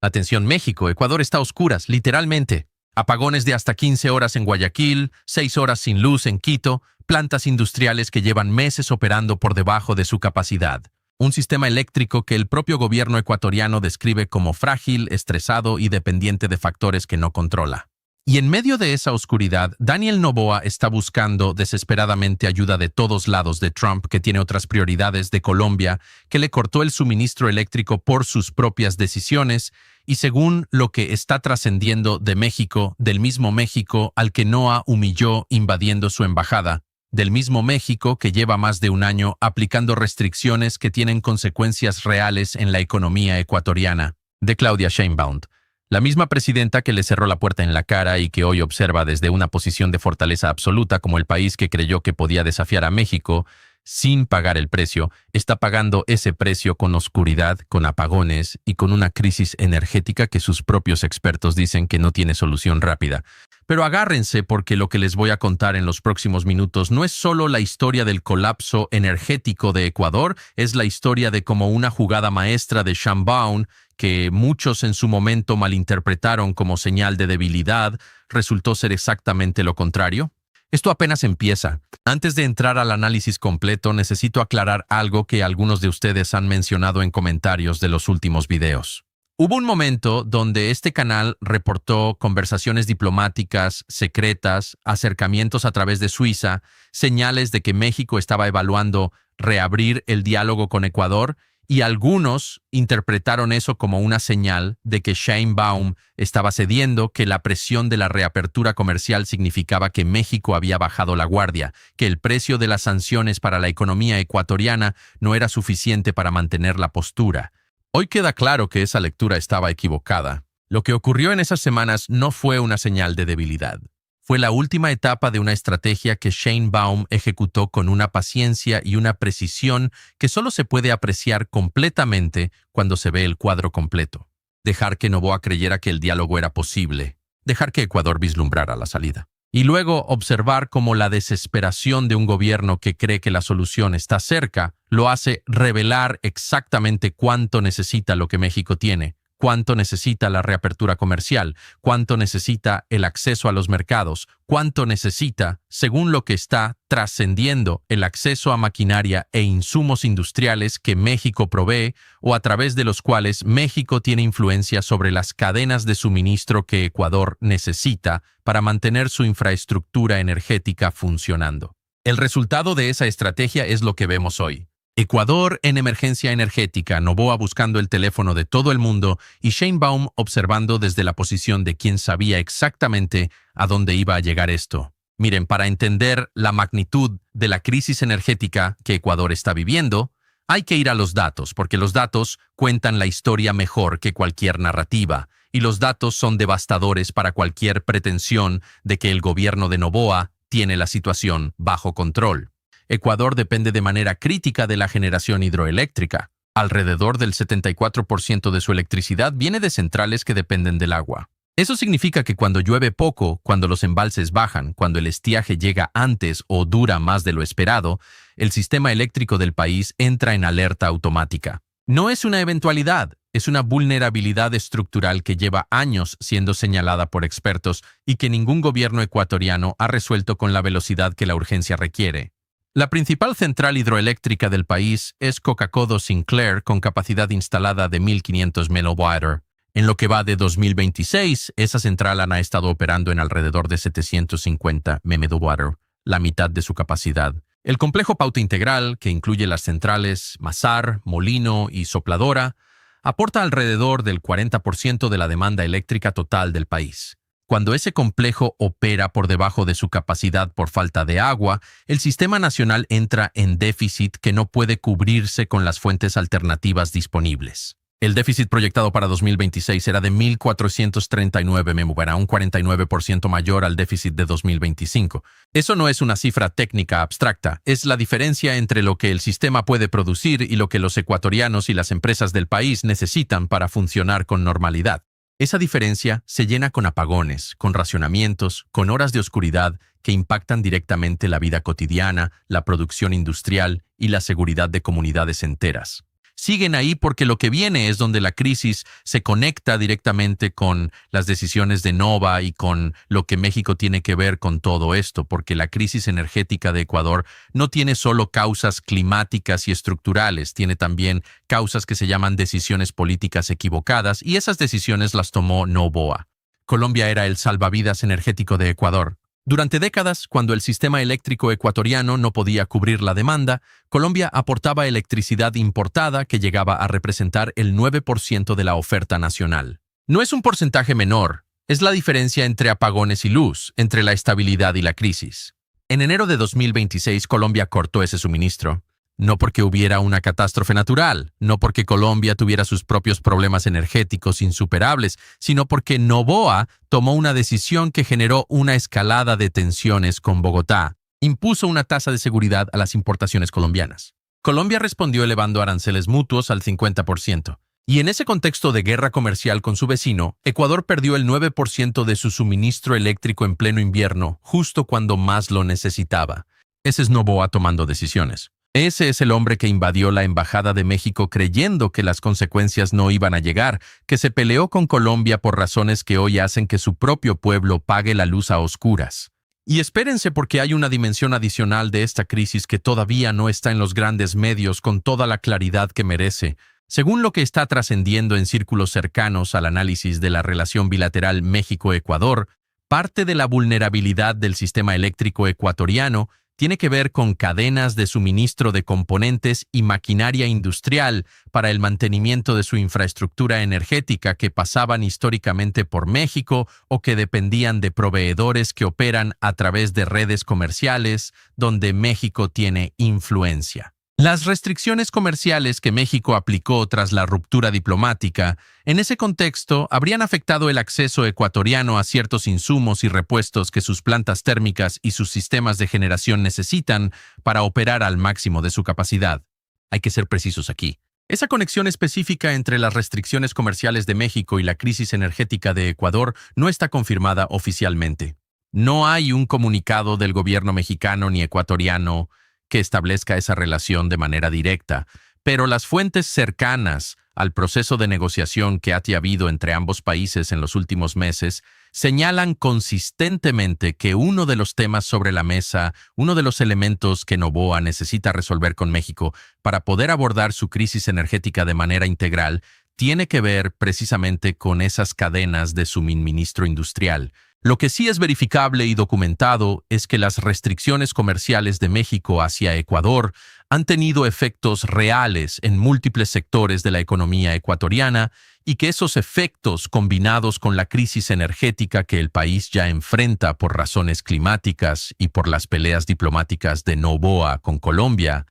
Atención México, Ecuador está a oscuras, literalmente. Apagones de hasta 15 horas en Guayaquil, 6 horas sin luz en Quito, plantas industriales que llevan meses operando por debajo de su capacidad. Un sistema eléctrico que el propio gobierno ecuatoriano describe como frágil, estresado y dependiente de factores que no controla. Y en medio de esa oscuridad, Daniel Noboa está buscando desesperadamente ayuda de todos lados de Trump, que tiene otras prioridades, de Colombia, que le cortó el suministro eléctrico por sus propias decisiones, y según lo que está trascendiendo de México, del mismo México al que Noa humilló invadiendo su embajada, del mismo México que lleva más de un año aplicando restricciones que tienen consecuencias reales en la economía ecuatoriana, de Claudia Sheinbaum. La misma presidenta que le cerró la puerta en la cara y que hoy observa desde una posición de fortaleza absoluta como el país que creyó que podía desafiar a México sin pagar el precio, está pagando ese precio con oscuridad, con apagones y con una crisis energética que sus propios expertos dicen que no tiene solución rápida. Pero agárrense porque lo que les voy a contar en los próximos minutos no es solo la historia del colapso energético de Ecuador, es la historia de cómo una jugada maestra de Sheinbaum, que muchos en su momento malinterpretaron como señal de debilidad, resultó ser exactamente lo contrario. Esto apenas empieza. Antes de entrar al análisis completo, necesito aclarar algo que algunos de ustedes han mencionado en comentarios de los últimos videos. Hubo un momento donde este canal reportó conversaciones diplomáticas, secretas, acercamientos a través de Suiza, señales de que México estaba evaluando reabrir el diálogo con Ecuador, y algunos interpretaron eso como una señal de que Sheinbaum estaba cediendo, que la presión de la reapertura comercial significaba que México había bajado la guardia, que el precio de las sanciones para la economía ecuatoriana no era suficiente para mantener la postura. Hoy queda claro que esa lectura estaba equivocada. Lo que ocurrió en esas semanas no fue una señal de debilidad. Fue la última etapa de una estrategia que Sheinbaum ejecutó con una paciencia y una precisión que solo se puede apreciar completamente cuando se ve el cuadro completo. Dejar que Noboa creyera que el diálogo era posible. Dejar que Ecuador vislumbrara la salida. Y luego observar cómo la desesperación de un gobierno que cree que la solución está cerca lo hace revelar exactamente cuánto necesita lo que México tiene. Cuánto necesita la reapertura comercial, cuánto necesita el acceso a los mercados, cuánto necesita, según lo que está trascendiendo, el acceso a maquinaria e insumos industriales que México provee o a través de los cuales México tiene influencia sobre las cadenas de suministro que Ecuador necesita para mantener su infraestructura energética funcionando. El resultado de esa estrategia es lo que vemos hoy. Ecuador en emergencia energética, Noboa buscando el teléfono de todo el mundo y Sheinbaum observando desde la posición de quien sabía exactamente a dónde iba a llegar esto. Miren, para entender la magnitud de la crisis energética que Ecuador está viviendo, hay que ir a los datos, porque los datos cuentan la historia mejor que cualquier narrativa, y los datos son devastadores para cualquier pretensión de que el gobierno de Noboa tiene la situación bajo control. Ecuador depende de manera crítica de la generación hidroeléctrica. Alrededor del 74% de su electricidad viene de centrales que dependen del agua. Eso significa que cuando llueve poco, cuando los embalses bajan, cuando el estiaje llega antes o dura más de lo esperado, el sistema eléctrico del país entra en alerta automática. No es una eventualidad, es una vulnerabilidad estructural que lleva años siendo señalada por expertos y que ningún gobierno ecuatoriano ha resuelto con la velocidad que la urgencia requiere. La principal central hidroeléctrica del país es Coca-Codo Sinclair, con capacidad instalada de 1.500 MW. En lo que va de 2026, esa central ha estado operando en alrededor de 750 MW, la mitad de su capacidad. El complejo Pauta Integral, que incluye las centrales Mazar, Molino y Sopladora, aporta alrededor del 40% de la demanda eléctrica total del país. Cuando ese complejo opera por debajo de su capacidad por falta de agua, el sistema nacional entra en déficit que no puede cubrirse con las fuentes alternativas disponibles. El déficit proyectado para 2026 era de 1.439 MW, un 49% mayor al déficit de 2025. Eso no es una cifra técnica abstracta, es la diferencia entre lo que el sistema puede producir y lo que los ecuatorianos y las empresas del país necesitan para funcionar con normalidad. Esa diferencia se llena con apagones, con racionamientos, con horas de oscuridad que impactan directamente la vida cotidiana, la producción industrial y la seguridad de comunidades enteras. siguen ahí porque lo que viene es donde la crisis se conecta directamente con las decisiones de Nova y con lo que México tiene que ver con todo esto, porque la crisis energética de Ecuador no tiene solo causas climáticas y estructurales, tiene también causas que se llaman decisiones políticas equivocadas, y esas decisiones las tomó Noboa. Colombia era el salvavidas energético de Ecuador. Durante décadas, cuando el sistema eléctrico ecuatoriano no podía cubrir la demanda, Colombia aportaba electricidad importada que llegaba a representar el 9% de la oferta nacional. No es un porcentaje menor, es la diferencia entre apagones y luz, entre la estabilidad y la crisis. En enero de 2026, Colombia cortó ese suministro. No porque hubiera una catástrofe natural, no porque Colombia tuviera sus propios problemas energéticos insuperables, sino porque Noboa tomó una decisión que generó una escalada de tensiones con Bogotá. Impuso una tasa de seguridad a las importaciones colombianas. Colombia respondió elevando aranceles mutuos al 50%. Y en ese contexto de guerra comercial con su vecino, Ecuador perdió el 9% de su suministro eléctrico en pleno invierno, justo cuando más lo necesitaba. Ese es Noboa tomando decisiones. Ese es el hombre que invadió la Embajada de México creyendo que las consecuencias no iban a llegar, que se peleó con Colombia por razones que hoy hacen que su propio pueblo pague la luz a oscuras. Y espérense porque hay una dimensión adicional de esta crisis que todavía no está en los grandes medios con toda la claridad que merece. Según lo que está trascendiendo en círculos cercanos al análisis de la relación bilateral México-Ecuador, parte de la vulnerabilidad del sistema eléctrico ecuatoriano tiene que ver con cadenas de suministro de componentes y maquinaria industrial para el mantenimiento de su infraestructura energética que pasaban históricamente por México o que dependían de proveedores que operan a través de redes comerciales donde México tiene influencia. Las restricciones comerciales que México aplicó tras la ruptura diplomática, en ese contexto, habrían afectado el acceso ecuatoriano a ciertos insumos y repuestos que sus plantas térmicas y sus sistemas de generación necesitan para operar al máximo de su capacidad. Hay que ser precisos aquí. Esa conexión específica entre las restricciones comerciales de México y la crisis energética de Ecuador no está confirmada oficialmente. No hay un comunicado del gobierno mexicano ni ecuatoriano que establezca esa relación de manera directa, pero las fuentes cercanas al proceso de negociación que ha habido entre ambos países en los últimos meses señalan consistentemente que uno de los temas sobre la mesa, uno de los elementos que Noboa necesita resolver con México para poder abordar su crisis energética de manera integral, tiene que ver precisamente con esas cadenas de suministro industrial. Lo que sí es verificable y documentado es que las restricciones comerciales de México hacia Ecuador han tenido efectos reales en múltiples sectores de la economía ecuatoriana y que esos efectos, combinados con la crisis energética que el país ya enfrenta por razones climáticas y por las peleas diplomáticas de Noboa con Colombia,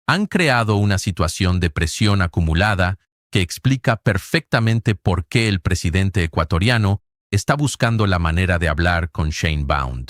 han creado una situación de presión acumulada que explica perfectamente por qué el presidente ecuatoriano está buscando la manera de hablar con Sheinbaum.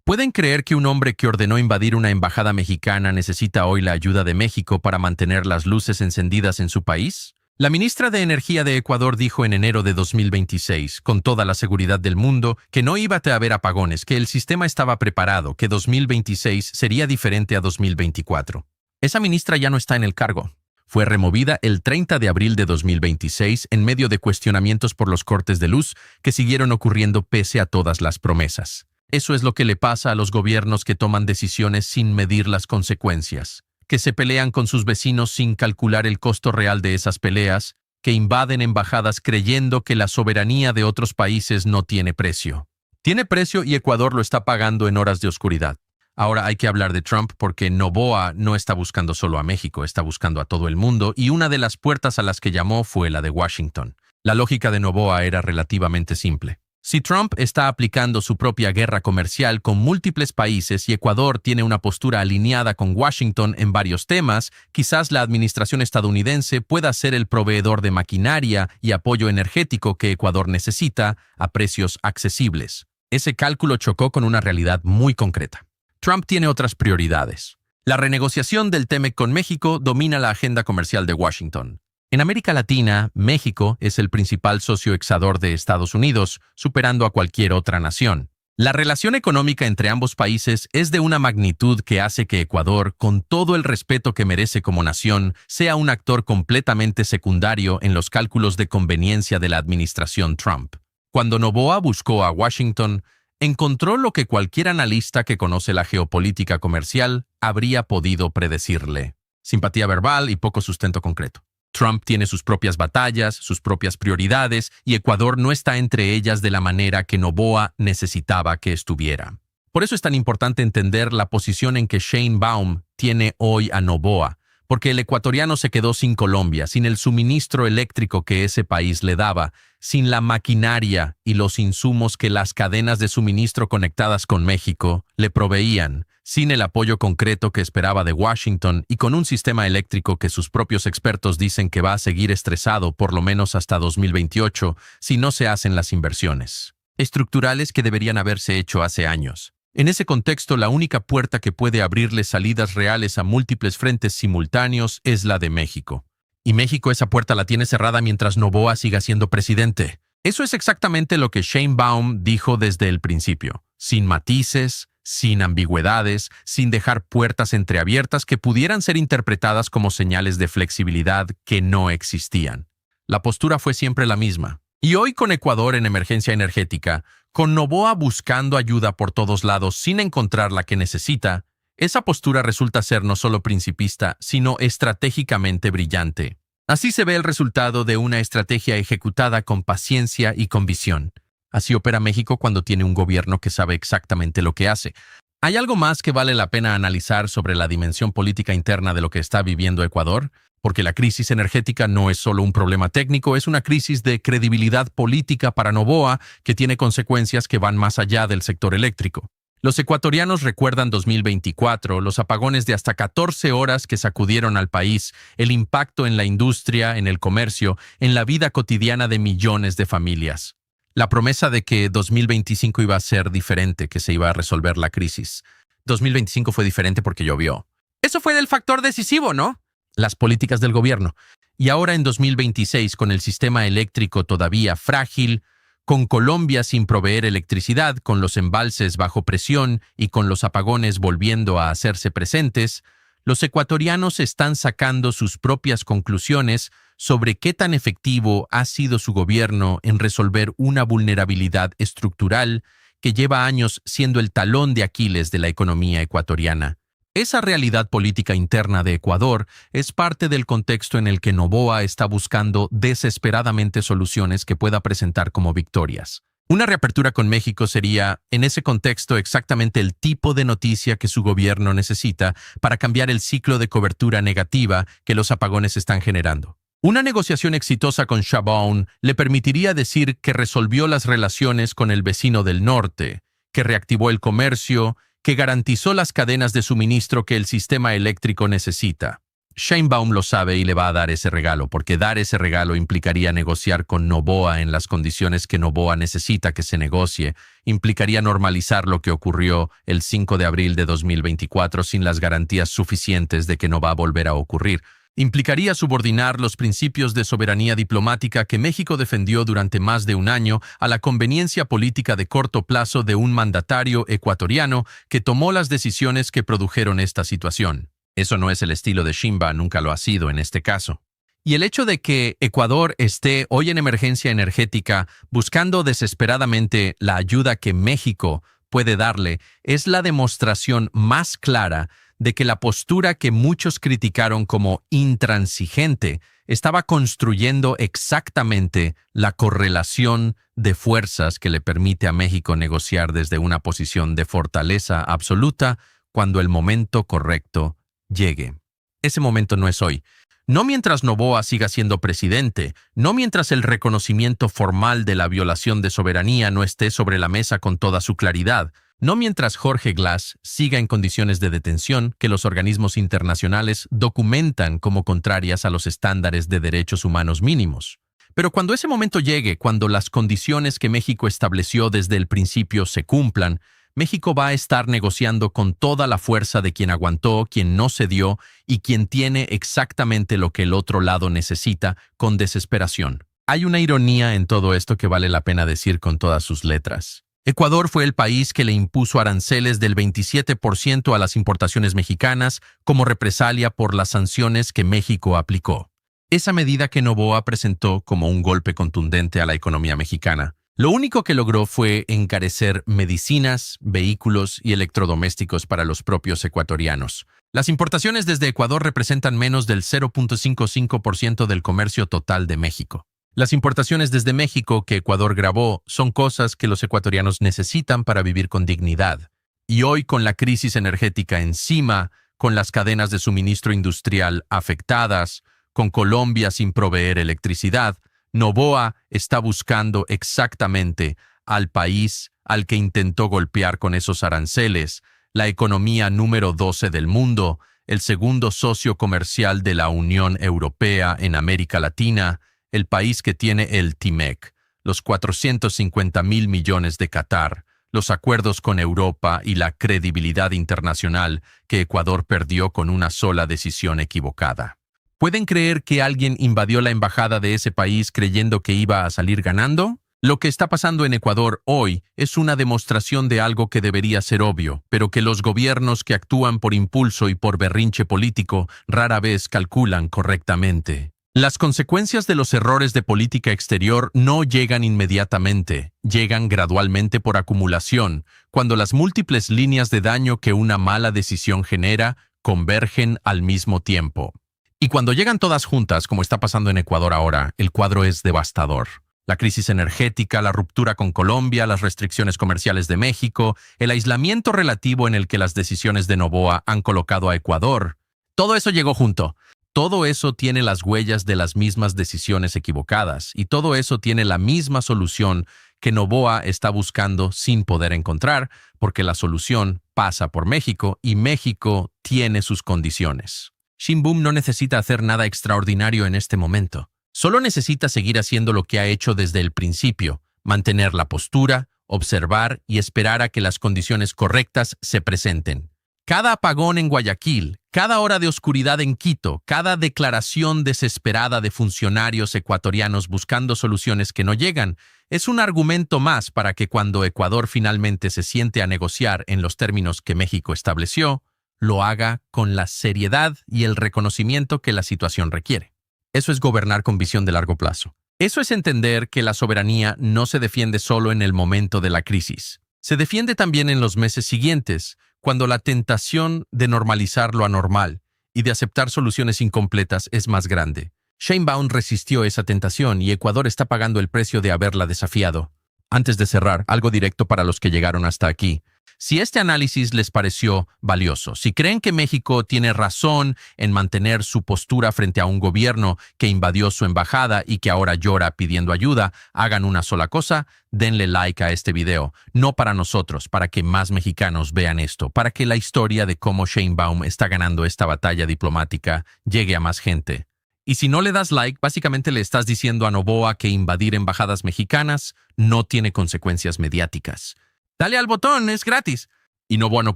¿Pueden creer que un hombre que ordenó invadir una embajada mexicana necesita hoy la ayuda de México para mantener las luces encendidas en su país? La ministra de Energía de Ecuador dijo en enero de 2026, con toda la seguridad del mundo, que no iba a haber apagones, que el sistema estaba preparado, que 2026 sería diferente a 2024. Esa ministra ya no está en el cargo. Fue removida el 30 de abril de 2026 en medio de cuestionamientos por los cortes de luz que siguieron ocurriendo pese a todas las promesas. Eso es lo que le pasa a los gobiernos que toman decisiones sin medir las consecuencias, que se pelean con sus vecinos sin calcular el costo real de esas peleas, que invaden embajadas creyendo que la soberanía de otros países no tiene precio. Tiene precio y Ecuador lo está pagando en horas de oscuridad. Ahora hay que hablar de Trump porque Noboa no está buscando solo a México, está buscando a todo el mundo y una de las puertas a las que llamó fue la de Washington. La lógica de Noboa era relativamente simple. Si Trump está aplicando su propia guerra comercial con múltiples países y Ecuador tiene una postura alineada con Washington en varios temas, quizás la administración estadounidense pueda ser el proveedor de maquinaria y apoyo energético que Ecuador necesita a precios accesibles. Ese cálculo chocó con una realidad muy concreta. Trump tiene otras prioridades. La renegociación del TEMEC con México domina la agenda comercial de Washington. En América Latina, México es el principal socio exportador de Estados Unidos, superando a cualquier otra nación. La relación económica entre ambos países es de una magnitud que hace que Ecuador, con todo el respeto que merece como nación, sea un actor completamente secundario en los cálculos de conveniencia de la administración Trump. Cuando Noboa buscó a Washington, encontró lo que cualquier analista que conoce la geopolítica comercial habría podido predecirle: simpatía verbal y poco sustento concreto. Trump tiene sus propias batallas, sus propias prioridades, y Ecuador no está entre ellas de la manera que Noboa necesitaba que estuviera. Por eso es tan importante entender la posición en que Sheinbaum tiene hoy a Noboa, porque el ecuatoriano se quedó sin Colombia, sin el suministro eléctrico que ese país le daba, sin la maquinaria y los insumos que las cadenas de suministro conectadas con México le proveían, sin el apoyo concreto que esperaba de Washington y con un sistema eléctrico que sus propios expertos dicen que va a seguir estresado por lo menos hasta 2028 si no se hacen las inversiones estructurales que deberían haberse hecho hace años. En ese contexto, la única puerta que puede abrirle salidas reales a múltiples frentes simultáneos es la de México. Y México esa puerta la tiene cerrada mientras Noboa siga siendo presidente. Eso es exactamente lo que Sheinbaum dijo desde el principio, sin matices, sin ambigüedades, sin dejar puertas entreabiertas que pudieran ser interpretadas como señales de flexibilidad que no existían. La postura fue siempre la misma. Y hoy, con Ecuador en emergencia energética, con Noboa buscando ayuda por todos lados sin encontrar la que necesita, esa postura resulta ser no solo principista, sino estratégicamente brillante. Así se ve el resultado de una estrategia ejecutada con paciencia y con visión. Así opera México cuando tiene un gobierno que sabe exactamente lo que hace. ¿Hay algo más que vale la pena analizar sobre la dimensión política interna de lo que está viviendo Ecuador? Porque la crisis energética no es solo un problema técnico, es una crisis de credibilidad política para Noboa que tiene consecuencias que van más allá del sector eléctrico. Los ecuatorianos recuerdan 2024, los apagones de hasta 14 horas que sacudieron al país, el impacto en la industria, en el comercio, en la vida cotidiana de millones de familias. La promesa de que 2025 iba a ser diferente, que se iba a resolver la crisis. 2025 fue diferente porque llovió. Eso fue el factor decisivo, ¿no? Las políticas del gobierno. Y ahora en 2026, con el sistema eléctrico todavía frágil, con Colombia sin proveer electricidad, con los embalses bajo presión y con los apagones volviendo a hacerse presentes, los ecuatorianos están sacando sus propias conclusiones sobre qué tan efectivo ha sido su gobierno en resolver una vulnerabilidad estructural que lleva años siendo el talón de Aquiles de la economía ecuatoriana. Esa realidad política interna de Ecuador es parte del contexto en el que Noboa está buscando desesperadamente soluciones que pueda presentar como victorias. Una reapertura con México sería, en ese contexto, exactamente el tipo de noticia que su gobierno necesita para cambiar el ciclo de cobertura negativa que los apagones están generando. Una negociación exitosa con Sheinbaum le permitiría decir que resolvió las relaciones con el vecino del norte, que reactivó el comercio, que garantizó las cadenas de suministro que el sistema eléctrico necesita. Sheinbaum lo sabe y le va a dar ese regalo, porque dar ese regalo implicaría negociar con Noboa en las condiciones que Noboa necesita que se negocie, implicaría normalizar lo que ocurrió el 5 de abril de 2024 sin las garantías suficientes de que no va a volver a ocurrir. Implicaría subordinar los principios de soberanía diplomática que México defendió durante más de un año a la conveniencia política de corto plazo de un mandatario ecuatoriano que tomó las decisiones que produjeron esta situación. Eso no es el estilo de Sheinbaum, nunca lo ha sido en este caso. Y el hecho de que Ecuador esté hoy en emergencia energética buscando desesperadamente la ayuda que México puede darle es la demostración más clara de que la postura que muchos criticaron como intransigente estaba construyendo exactamente la correlación de fuerzas que le permite a México negociar desde una posición de fortaleza absoluta cuando el momento correcto llegue. Ese momento no es hoy. No mientras Noboa siga siendo presidente, no mientras el reconocimiento formal de la violación de soberanía no esté sobre la mesa con toda su claridad, no mientras Jorge Glass siga en condiciones de detención que los organismos internacionales documentan como contrarias a los estándares de derechos humanos mínimos. Pero cuando ese momento llegue, cuando las condiciones que México estableció desde el principio se cumplan, México va a estar negociando con toda la fuerza de quien aguantó, quien no cedió y quien tiene exactamente lo que el otro lado necesita con desesperación. Hay una ironía en todo esto que vale la pena decir con todas sus letras. Ecuador fue el país que le impuso aranceles del 27% a las importaciones mexicanas como represalia por las sanciones que México aplicó. Esa medida que Noboa presentó como un golpe contundente a la economía mexicana. Lo único que logró fue encarecer medicinas, vehículos y electrodomésticos para los propios ecuatorianos. Las importaciones desde Ecuador representan menos del 0.55% del comercio total de México. Las importaciones desde México que Ecuador grabó son cosas que los ecuatorianos necesitan para vivir con dignidad. Y hoy, con la crisis energética encima, con las cadenas de suministro industrial afectadas, con Colombia sin proveer electricidad, Noboa está buscando exactamente al país al que intentó golpear con esos aranceles, la economía número 12 del mundo, el segundo socio comercial de la Unión Europea en América Latina, el país que tiene el TIMEC, los 450.000 millones de Qatar, los acuerdos con Europa y la credibilidad internacional que Ecuador perdió con una sola decisión equivocada. ¿Pueden creer que alguien invadió la embajada de ese país creyendo que iba a salir ganando? Lo que está pasando en Ecuador hoy es una demostración de algo que debería ser obvio, pero que los gobiernos que actúan por impulso y por berrinche político rara vez calculan correctamente. Las consecuencias de los errores de política exterior no llegan inmediatamente, llegan gradualmente por acumulación, cuando las múltiples líneas de daño que una mala decisión genera convergen al mismo tiempo. Y cuando llegan todas juntas, como está pasando en Ecuador ahora, el cuadro es devastador. La crisis energética, la ruptura con Colombia, las restricciones comerciales de México, el aislamiento relativo en el que las decisiones de Noboa han colocado a Ecuador. Todo eso llegó junto. Todo eso tiene las huellas de las mismas decisiones equivocadas y todo eso tiene la misma solución que Noboa está buscando sin poder encontrar, porque la solución pasa por México y México tiene sus condiciones. Shin Boom no necesita hacer nada extraordinario en este momento. Solo necesita seguir haciendo lo que ha hecho desde el principio, mantener la postura, observar y esperar a que las condiciones correctas se presenten. Cada apagón en Guayaquil, cada hora de oscuridad en Quito, cada declaración desesperada de funcionarios ecuatorianos buscando soluciones que no llegan, es un argumento más para que cuando Ecuador finalmente se siente a negociar en los términos que México estableció, lo haga con la seriedad y el reconocimiento que la situación requiere. Eso es gobernar con visión de largo plazo. Eso es entender que la soberanía no se defiende solo en el momento de la crisis. Se defiende también en los meses siguientes, cuando la tentación de normalizar lo anormal y de aceptar soluciones incompletas es más grande. Sheinbaum resistió esa tentación y Ecuador está pagando el precio de haberla desafiado. Antes de cerrar, algo directo para los que llegaron hasta aquí. Si este análisis les pareció valioso, si creen que México tiene razón en mantener su postura frente a un gobierno que invadió su embajada y que ahora llora pidiendo ayuda, hagan una sola cosa, denle like a este video. No para nosotros, para que más mexicanos vean esto, para que la historia de cómo Sheinbaum está ganando esta batalla diplomática llegue a más gente. Y si no le das like, básicamente le estás diciendo a Noboa que invadir embajadas mexicanas no tiene consecuencias mediáticas. Dale al botón, es gratis. Y Noboa no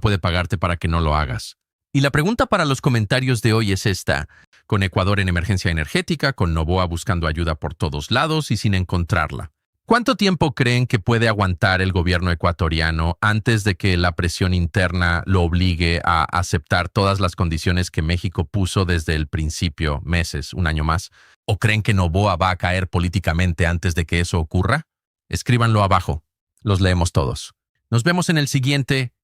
puede pagarte para que no lo hagas. Y la pregunta para los comentarios de hoy es esta. Con Ecuador en emergencia energética, con Noboa buscando ayuda por todos lados y sin encontrarla. ¿Cuánto tiempo creen que puede aguantar el gobierno ecuatoriano antes de que la presión interna lo obligue a aceptar todas las condiciones que México puso desde el principio, meses, un año más? ¿O creen que Noboa va a caer políticamente antes de que eso ocurra? Escríbanlo abajo. Los leemos todos. Nos vemos en el siguiente